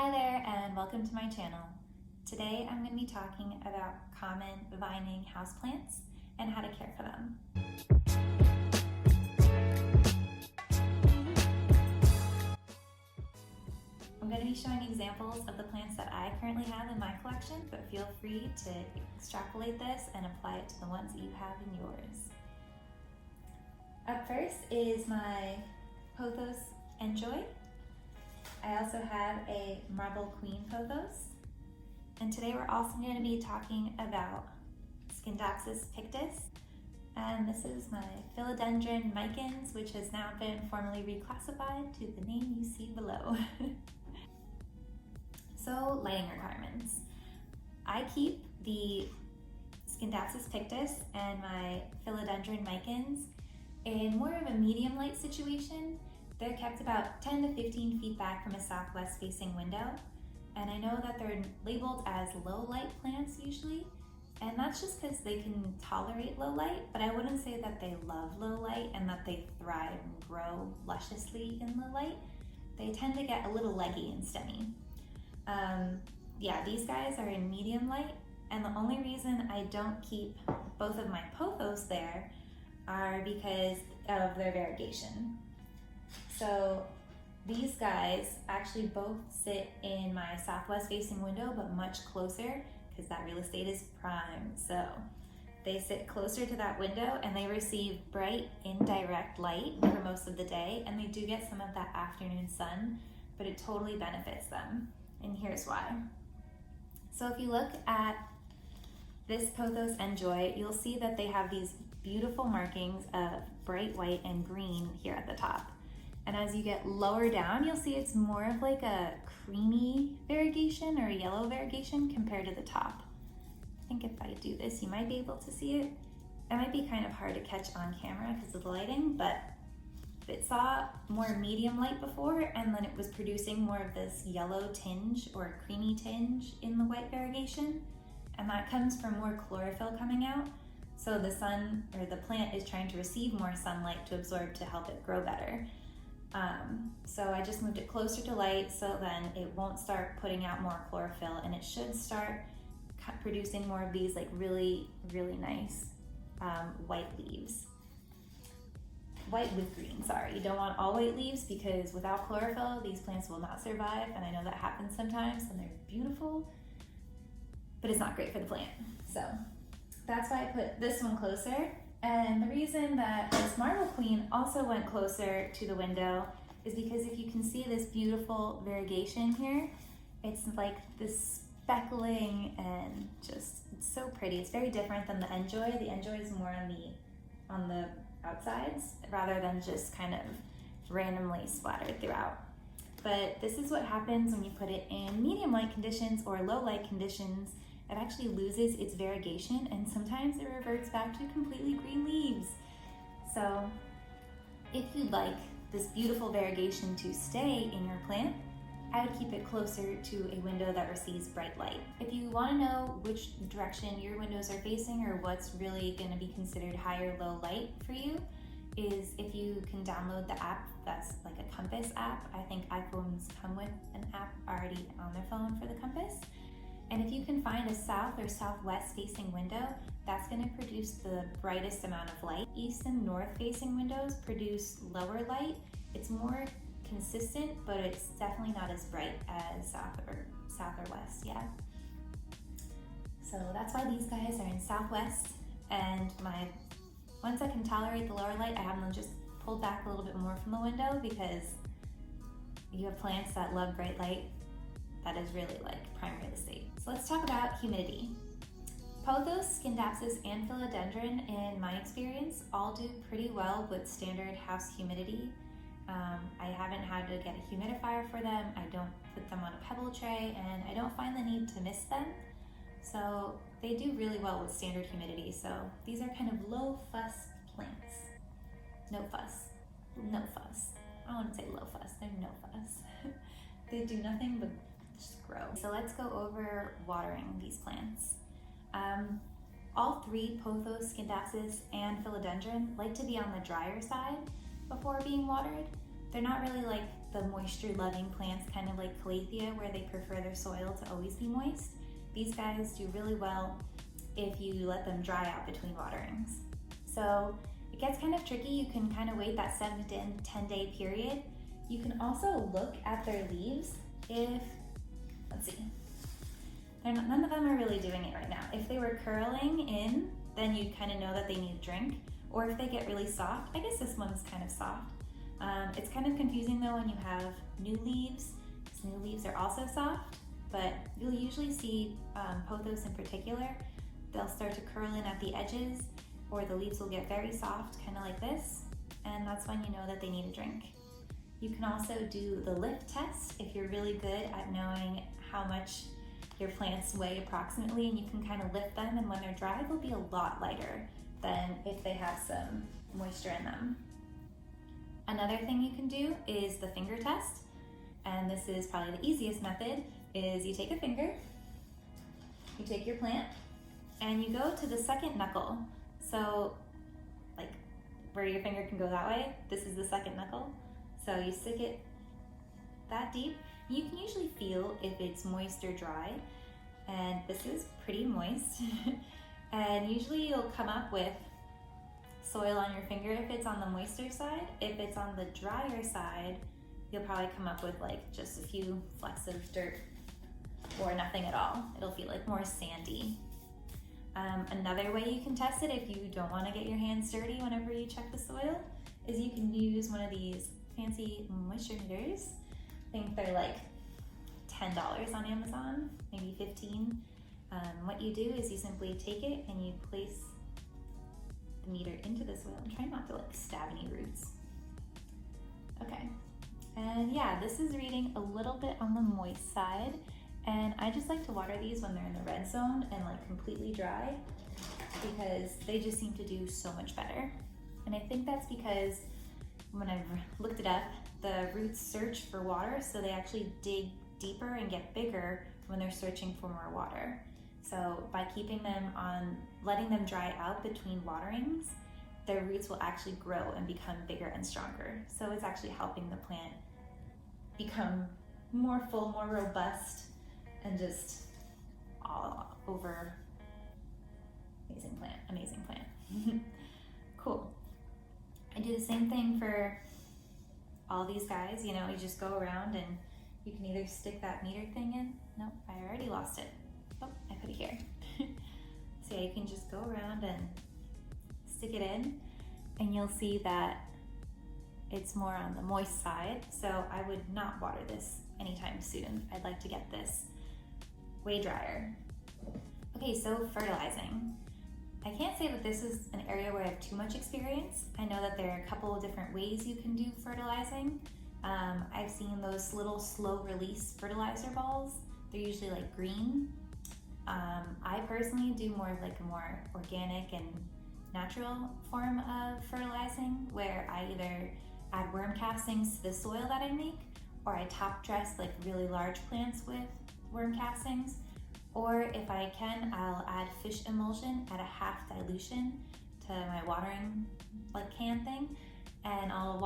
Hi there and welcome to my channel. Today I'm going to be talking about common vining houseplants and how to care for them. I'm going to be showing examples of the plants that I currently have in my collection, but feel free to extrapolate this and apply it to the ones that you have in yours. Up first is my Pothos njoy. I also have a Marble Queen Pothos. And today we're also going to be talking about Scindapsus pictus. And this is my Philodendron Micans, which has now been formally reclassified to the name you see below. So, lighting requirements. I keep the Scindapsus pictus and my Philodendron Micans in more of a medium light situation. They're kept about 10 to 15 feet back from a southwest facing window. And I know that they're labeled as low light plants usually, and that's just because they can tolerate low light, but I wouldn't say that they love low light and that they thrive and grow lusciously in low light. They tend to get a little leggy and stemmy. These guys are in medium light, and the only reason I don't keep both of my pothos there are because of their variegation. So these guys actually both sit in my southwest facing window, but much closer because that real estate is prime. So they sit closer to that window and they receive bright indirect light for most of the day, and they do get some of that afternoon sun, but it totally benefits them. And here's why. So if you look at this Pothos njoy, you'll see that they have these beautiful markings of bright white and green here at the top. And as you get lower down, you'll see it's more of like a creamy variegation or a yellow variegation compared to the top. I think if I do this, you might be able to see it. It might be kind of hard to catch on camera because of the lighting, but it saw more medium light before, and then it was producing more of this yellow tinge or creamy tinge in the white variegation. And that comes from more chlorophyll coming out. So the sun or the plant is trying to receive more sunlight to absorb to help it grow better. So I just moved it closer to light so then it won't start putting out more chlorophyll, and it should start producing more of these like really, really nice white leaves. White with green, sorry. You don't want all white leaves because without chlorophyll, these plants will not survive, and I know that happens sometimes and they're beautiful, but it's not great for the plant. So that's why I put this one closer. And the reason that this Marble Queen also went closer to the window is because if you can see this beautiful variegation here, it's like this speckling and just, it's so pretty. It's very different than the njoy. The njoy is more on the outsides rather than just kind of randomly splattered throughout. But this is what happens when you put it in medium light conditions or low light conditions. It actually loses its variegation, and sometimes it reverts back to completely green leaves. So if you'd like this beautiful variegation to stay in your plant, I would keep it closer to a window that receives bright light. If you want to know which direction your windows are facing or what's really going to be considered high or low light for you, is if you can download the app that's like a compass app. I think iPhones come with an app already on their phone for the compass. And if you can find a south or southwest facing window, that's going to produce the brightest amount of light. East and north facing windows produce lower light. It's more consistent, but it's definitely not as bright as south or west, yeah. So that's why these guys are in southwest, and my ones that can tolerate the lower light, I have them just pulled back a little bit more from the window because you have plants that love bright light. That is really like prime real estate. So let's talk about humidity. Pothos, Scindapsus, and Philodendron, in my experience, all do pretty well with standard house humidity. I haven't had to get a humidifier for them. I don't put them on a pebble tray, and I don't find the need to mist them. So they do really well with standard humidity. So these are kind of low fuss plants. No fuss. No fuss. I don't want to say low fuss. They're no fuss. They do nothing but just grow. So let's go over watering these plants. All three, Pothos, Scindapsus, and Philodendron, like to be on the drier side before being watered. They're not really like the moisture-loving plants, kind of like calathea, where they prefer their soil to always be moist. These guys do really well if you let them dry out between waterings. So it gets kind of tricky. You can kind of wait that 7 to 10 day period. You can also look at their leaves if, let's see, none of them are really doing it right now. If they were curling in, then you kind of know that they need a drink. Or if they get really soft, I guess this one's kind of soft. It's kind of confusing though when you have new leaves. These new leaves are also soft, but you'll usually see pothos in particular, they'll start to curl in at the edges, or the leaves will get very soft, kind of like this, and that's when you know that they need a drink. You can also do the lift test if you're really good at knowing how much your plants weigh approximately, and you can kind of lift them, and when they're dry, they'll be a lot lighter than if they have some moisture in them. Another thing you can do is the finger test, and this is probably the easiest method, is you take a finger, you take your plant, and you go to the second knuckle. So like where your finger can go that way, this is the second knuckle. So you stick it that deep. You can usually feel if it's moist or dry, and this is pretty moist. And usually you'll come up with soil on your finger if it's on the moister side. If it's on the drier side, you'll probably come up with like just a few flecks of dirt or nothing at all. It'll feel like more sandy. Another way you can test it if you don't want to get your hands dirty whenever you check the soil is you can use one of these fancy moisture meters. I think they're like $10 on Amazon, maybe 15. What you do is you simply take it and you place the meter into the soil. I'm trying not to like stab any roots. Okay, and yeah, this is reading a little bit on the moist side, and I just like to water these when they're in the red zone and like completely dry, because they just seem to do so much better. And I think that's because when I've looked it up, the roots search for water, so they actually dig deeper and get bigger when they're searching for more water. So by keeping them on, letting them dry out between waterings, their roots will actually grow and become bigger and stronger. So it's actually helping the plant become more full, more robust, and just all over amazing plant, amazing plant. Cool. I do the same thing for all these guys. You know, you just go around and you can either stick that meter thing in. Nope, I already lost it. Oh, I put it here. So yeah, you can just go around and stick it in, and you'll see that it's more on the moist side. So I would not water this anytime soon. I'd like to get this way drier. Okay, so fertilizing. I can't say that this is an area where I have too much experience. I know that there are a couple of different ways you can do fertilizing. I've seen those little slow release fertilizer balls. They're usually like green. I personally do more of like a more organic and natural form of fertilizing, where I either add worm castings to the soil that I make, or I top dress like really large plants with worm castings, or if I can, I'll add fish emulsion at a half dilution to my watering like can thing, and I'll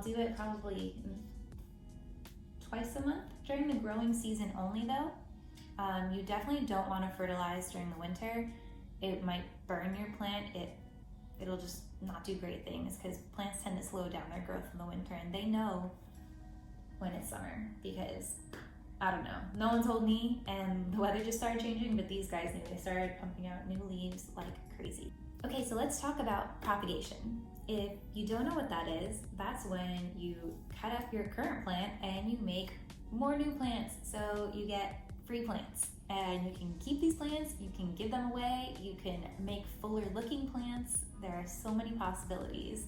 do it probably twice a month during the growing season only though. You definitely don't want to fertilize during the winter. It might burn your plant. It'll just not do great things, because plants tend to slow down their growth in the winter, and they know when it's summer, because I don't know, no one told me, and the weather just started changing, but these guys knew. They started pumping out new leaves like crazy. Okay, so let's talk about propagation. If you don't know what that is, that's when you cut up your current plant and you make more new plants, so you get free plants. And you can keep these plants, you can give them away, you can make fuller looking plants. There are so many possibilities.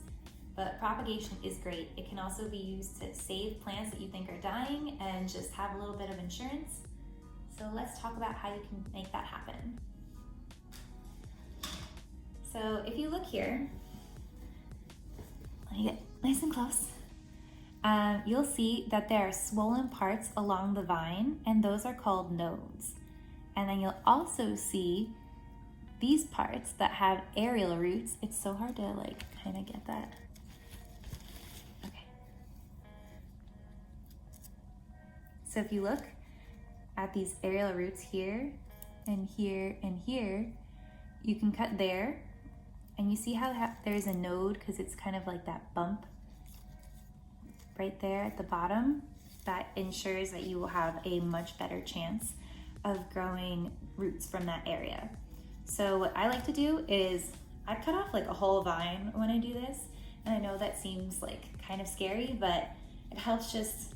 But propagation is great. It can also be used to save plants that you think are dying and just have a little bit of insurance. So let's talk about how you can make that happen. So if you look here, let me get nice and close. You'll see that there are swollen parts along the vine, and those are called nodes. And then you'll also see these parts that have aerial roots. It's so hard to like kind of get that. Okay. So if you look at these aerial roots here and here and here, you can cut there, and you see how there's a node because it's kind of like that bump right there at the bottom. That ensures that you will have a much better chance of growing roots from that area. So what I like to do is I cut off like a whole vine when I do this, and I know that seems like kind of scary, but it helps just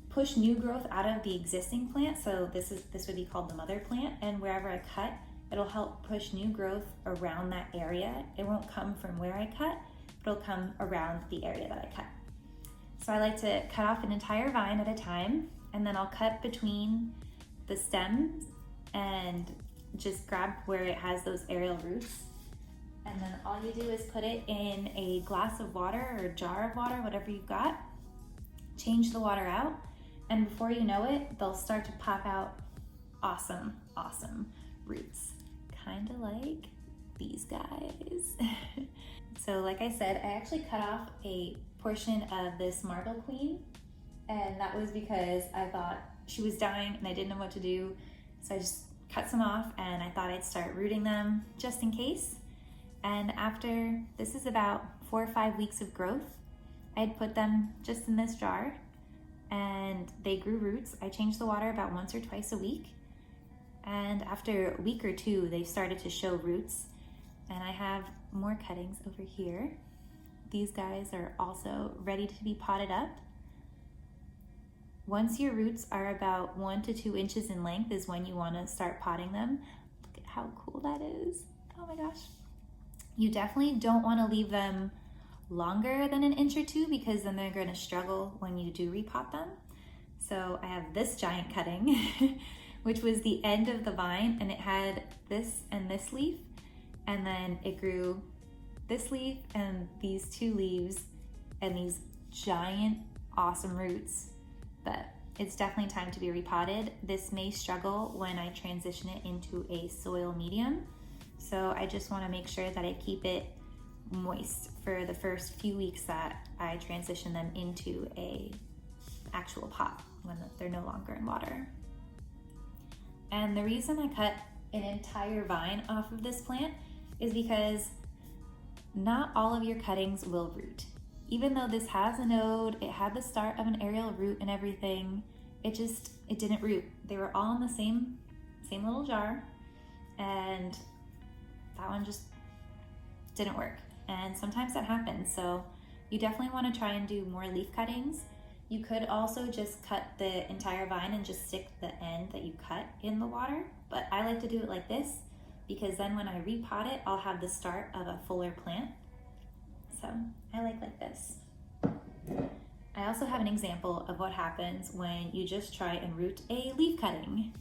push new growth out of the existing plant. So this would be called the mother plant, and wherever I cut, it'll help push new growth around that area. It won't come from where I cut, but it'll come around the area that I cut. So I like to cut off an entire vine at a time, and then I'll cut between the stems and just grab where it has those aerial roots. And then all you do is put it in a glass of water or jar of water, whatever you've got. Change the water out, and before you know it, they'll start to pop out awesome, awesome roots. Kind of like these guys. So like I said, I actually cut off a portion of this marble queen, and that was because I thought she was dying and I didn't know what to do. So I just cut some off, and I thought I'd start rooting them just in case. And after, this is about 4 or 5 weeks of growth, I'd put them just in this jar and they grew roots. I changed the water about once or twice a week. And after a week or two, they started to show roots. And I have more cuttings over here. These guys are also ready to be potted up. Once your roots are about 1 to 2 inches in length is when you want to start potting them. Look at how cool that is. Oh my gosh. You definitely don't want to leave them longer than 1 inch or 2, because then they're going to struggle when you do repot them. So I have this giant cutting, which was the end of the vine, and it had this and this leaf, and then it grew this leaf and these 2 leaves and these giant awesome roots. But it's definitely time to be repotted. This may struggle when I transition it into a soil medium, so I just want to make sure that I keep it moist for the first few weeks that I transition them into a actual pot when they're no longer in water. And the reason I cut an entire vine off of this plant is because not all of your cuttings will root. Even though this has a node, it had the start of an aerial root and everything, it didn't root. They were all in the same little jar, and that one just didn't work. And sometimes that happens, so you definitely want to try and do more leaf cuttings. You could also just cut the entire vine and just stick the end that you cut in the water, but I like to do it like this because then when I repot it, I'll have the start of a fuller plant. So I like this. I also have an example of what happens when you just try and root a leaf cutting.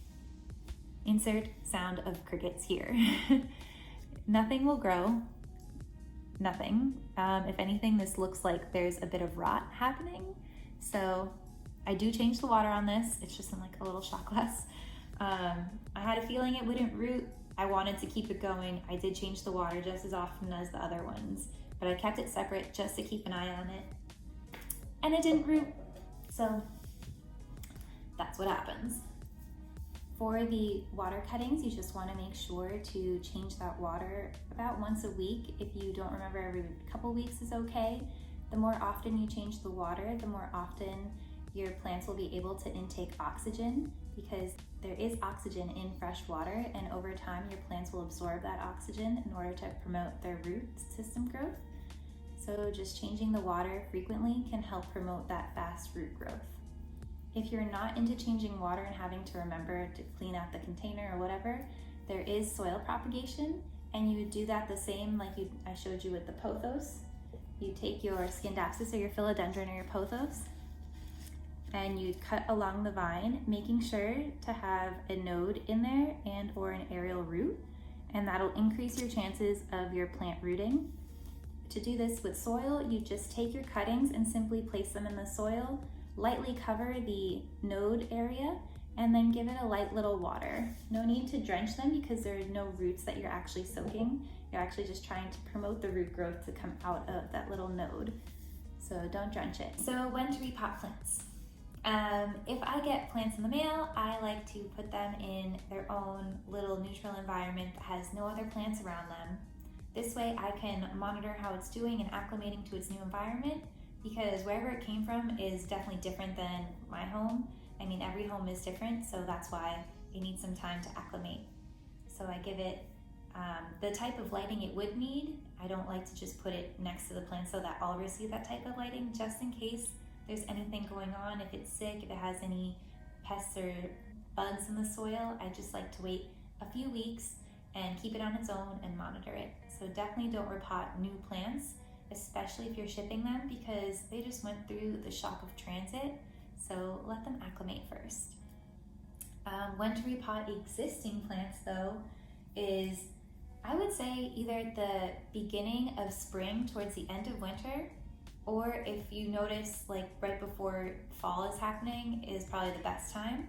Insert sound of crickets here. Nothing will grow. Nothing. If anything, this looks like there's a bit of rot happening. So I do change the water on this. It's just in like a little shot glass. I had a feeling it wouldn't root. I wanted to keep it going. I did change the water just as often as the other ones, but I kept it separate just to keep an eye on it. And it didn't root. So that's what happens. For the water cuttings, you just want to make sure to change that water about once a week. If you don't remember, every couple weeks is okay. The more often you change the water, the more often your plants will be able to intake oxygen, because there is oxygen in fresh water, and over time your plants will absorb that oxygen in order to promote their root system growth. So just changing the water frequently can help promote that fast root growth. If you're not into changing water and having to remember to clean out the container or whatever, there is soil propagation, and you would do that the same like I showed you with the pothos. You take your Scindapsus or your Philodendron or your pothos, and you cut along the vine, making sure to have a node in there and or an aerial root, and that'll increase your chances of your plant rooting. To do this with soil, you just take your cuttings and simply place them in the soil, lightly cover the node area, and then give it a light little water. No need to drench them because there are no roots that you're actually soaking. You're actually just trying to promote the root growth to come out of that little node. So don't drench it. So when to repot plants? If I get plants in the mail, I like to put them in their own little neutral environment that has no other plants around them. This way I can monitor how it's doing and acclimating to its new environment, because wherever it came from is definitely different than my home. I mean, every home is different, so that's why it needs some time to acclimate. So I give it the type of lighting it would need. I don't like to just put it next to the plant so that I'll receive that type of lighting, just in case there's anything going on, if it's sick, if it has any pests or bugs in the soil. I just like to wait a few weeks and keep it on its own and monitor it. So definitely don't repot new plants, especially if you're shipping them, because they just went through the shock of transit. So let them acclimate first. When to repot existing plants though is, I would say, either at the beginning of spring towards the end of winter, or if you notice like right before fall is happening is probably the best time.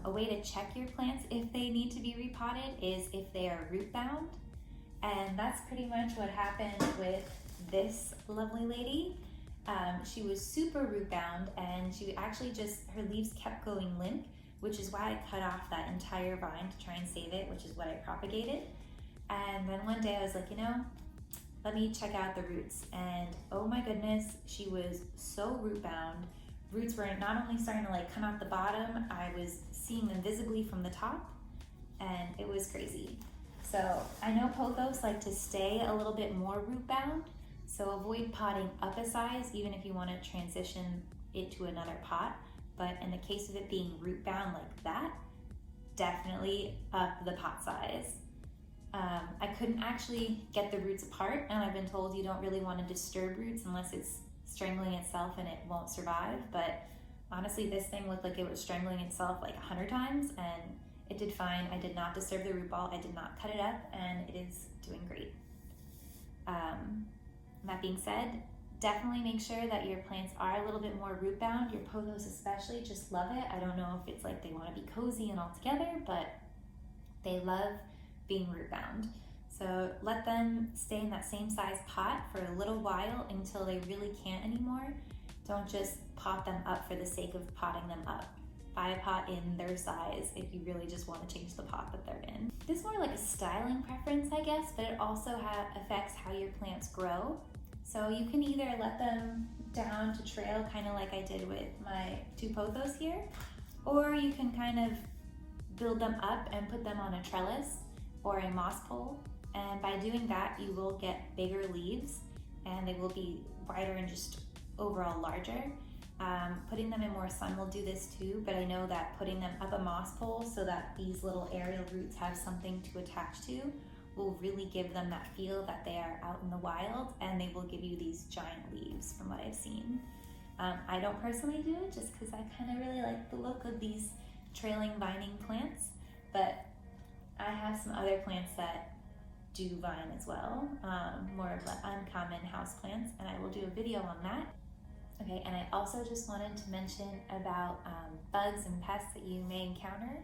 A way to check your plants if they need to be repotted is if they are root bound. And that's pretty much what happened with this lovely lady. She was super root bound, and she actually just, her leaves kept going limp, which is why I cut off that entire vine to try and save it, which is what I propagated. And then one day I was like, you know, let me check out the roots. And oh my goodness, she was so root bound. Roots were not only starting to like come out the bottom, I was seeing them visibly from the top, and it was crazy. So I know pothos like to stay a little bit more root bound, so avoid potting up a size even if you want to transition it to another pot. But in the case of it being root bound like that, definitely up the pot size. I couldn't actually get the roots apart, and I've been told you don't really want to disturb roots unless it's strangling itself and it won't survive. But honestly, this thing looked like it was strangling itself like 100 times, and it did fine. I did not disturb the root ball, I did not cut it up, and it is doing great. That being said, definitely make sure that your plants are a little bit more root bound. Your pothos especially just love it. I don't know if it's like they want to be cozy and all together, but they love being root bound. So let them stay in that same size pot for a little while until they really can't anymore. Don't just pot them up for the sake of potting them up. Buy a pot in their size if you really just want to change the pot that they're in. This is more like a styling preference, I guess, but it also affects how your plants grow. So you can either let them down to trail, kind of like I did with my two pothos here, or you can kind of build them up and put them on a trellis or a moss pole. And by doing that, you will get bigger leaves, and they will be brighter and just overall larger. Putting them in more sun will do this too, but I know that putting them up a moss pole so that these little aerial roots have something to attach to will really give them that feel that they are out in the wild, and they will give you these giant leaves from what I've seen. I don't personally do it just because I kind of really like the look of these trailing vining plants, but I have some other plants that do vine as well, more of the uncommon house plants, and I will do a video on that. Okay, and I also just wanted to mention about bugs and pests that you may encounter.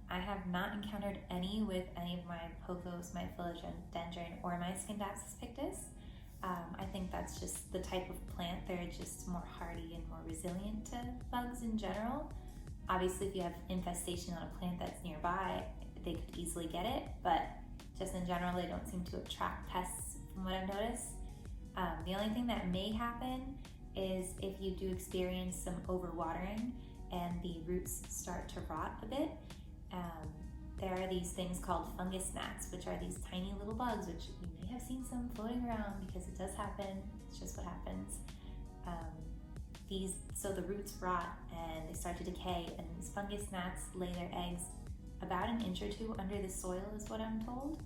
I have not encountered any with any of my pothos, my Philodendron, or my Scindapsus pictus. I think that's just the type of plant. They're just more hardy and more resilient to bugs in general. Obviously, if you have infestation on a plant that's nearby, they could easily get it, but just in general, they don't seem to attract pests from what I've noticed. The only thing that may happen is if you do experience some overwatering and the roots start to rot a bit. There are these things called fungus gnats, which are these tiny little bugs, which you may have seen some floating around because it does happen. It's just what happens. So the roots rot and they start to decay, and these fungus gnats lay their eggs about an inch or two under the soil is what I'm told,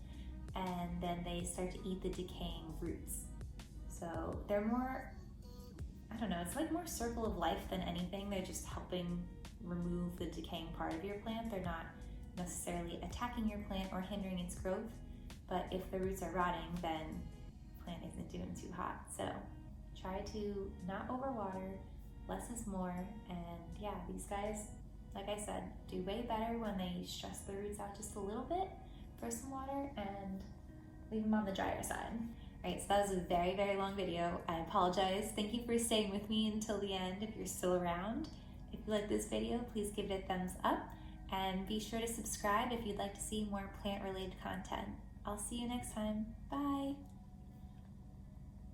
and then they start to eat the decaying roots. So they're more, I don't know, it's like more circle of life than anything. They're just helping remove the decaying part of your plant. They're not necessarily attacking your plant or hindering its growth, but if the roots are rotting, then the plant isn't doing too hot. So try to not overwater, less is more, and yeah, these guys, like I said, do way better when they stress the roots out just a little bit for some water and leave them on the drier side. Alright, so that was a very, very long video. I apologize. Thank you for staying with me until the end if you're still around. If you like this video, please give it a thumbs up and be sure to subscribe if you'd like to see more plant-related content. I'll see you next time. Bye!